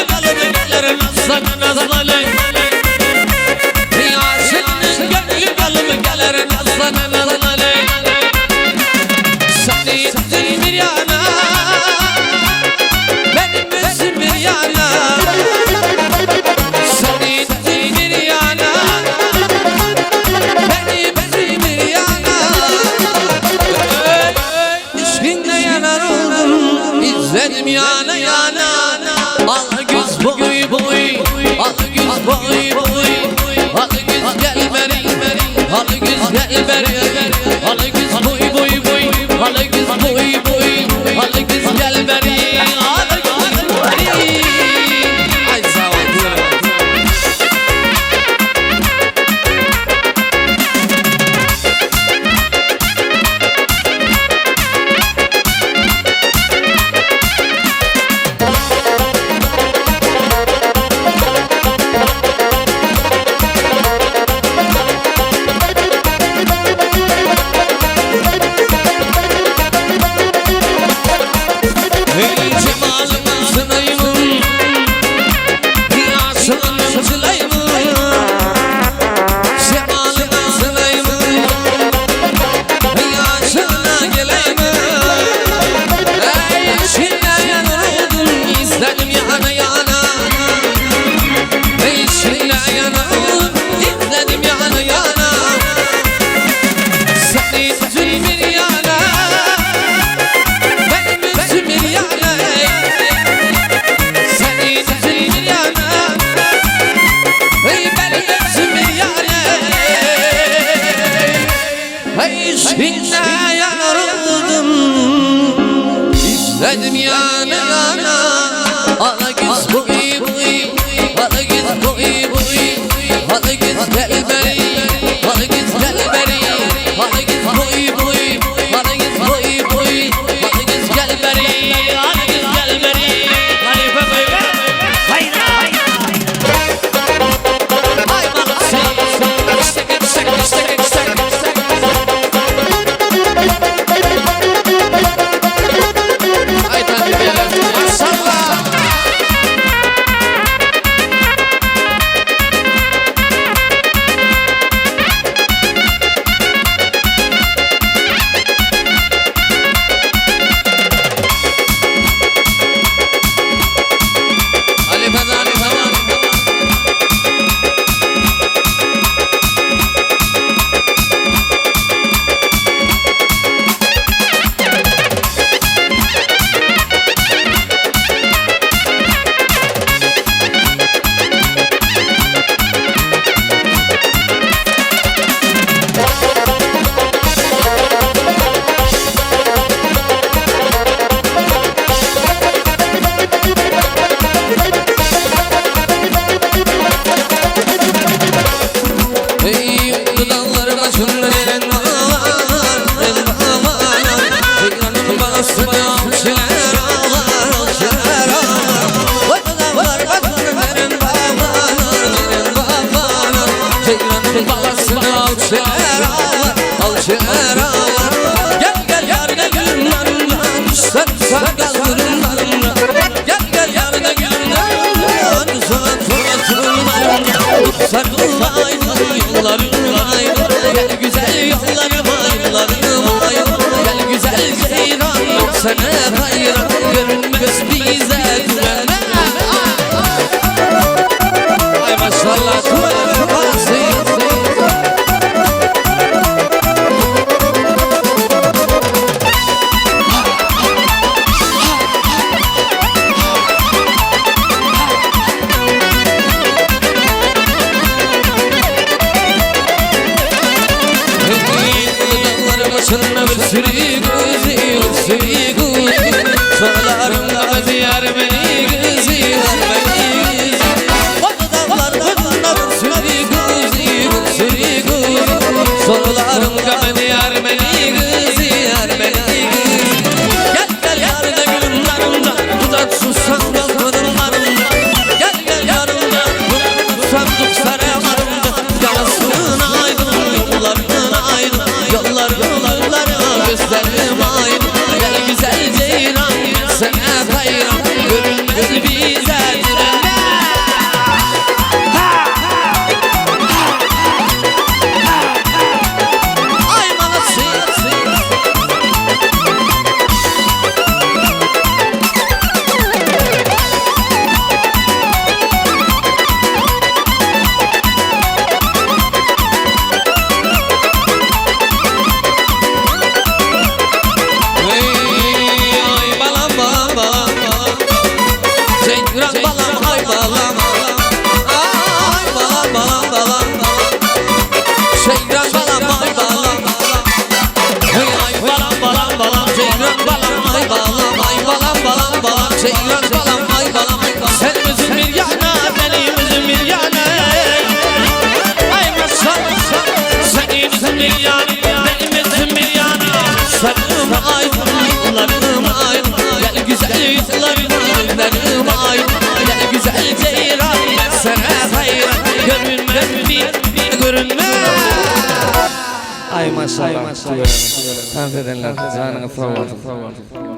kalıbı gelir nazlanı nazlanı. Aşığın gönlü kalıbı gelir nazlanı nazlanı. Seni üzül bir yana, benim üzüm bir yana. Seni üzül bir yana, benim üzüm bir yana. İşkinle yanar oldum, izledim yana yana. Al güz boy boy, al güz boy boy. Al güz gel beri, al güz gel beri. Al güz boy boy boy, al güz boy boy. Al güz gel beri, al güz beri. Ay sağ ol. İşinle yanarıldım, izledim yana yana. Ala güz boy boy, ala güz boy boy. Ala güz gel beri, ala güz gel beri. Ala güz boy boy, ala güz boy boy. Ala güz gel beri, ala güz gel beri. Halife boy be, hayra hayra. Ay malası, istek istek istek istek. Gel gel yarına gülüm yanımdan, sen kaldırımlarımda. Gel gel yarına gülüm yanımdan, sen sarılmayın yollarım. Gel güzel yollarım aylarım. Gel güzel ceyran, sana hayran. Görünmez bize güven. Ay maşallah güven parası. Başına bir sürü gözü, sürü gözü. Sorularımda diyar beni gözü, beni gözü. Dağlarımda bir sürü gözü, sürü gözü. Sorularımda diyar beni gözü, beni gözü. Gel gel yarına gülüm yanımda, dudak susam balkonlarımda. Gel gel yarına sandık saraylarımda. Yalasın aydın yolların aydın, yolların gözlerim aynı. Gel güzel ceyran, sana hayran. Görünmez bize diren. Ceylan balam ay balam sen misin bir yana benim bir yana ay maşallah sen misin bir yana benim bir yana sarım ay kullarım ay gel güzel yüzlerim ay gel güzel ceylan sana hayran görünmem bir görünmem ay maşallah hanımefendiler canını sağ olun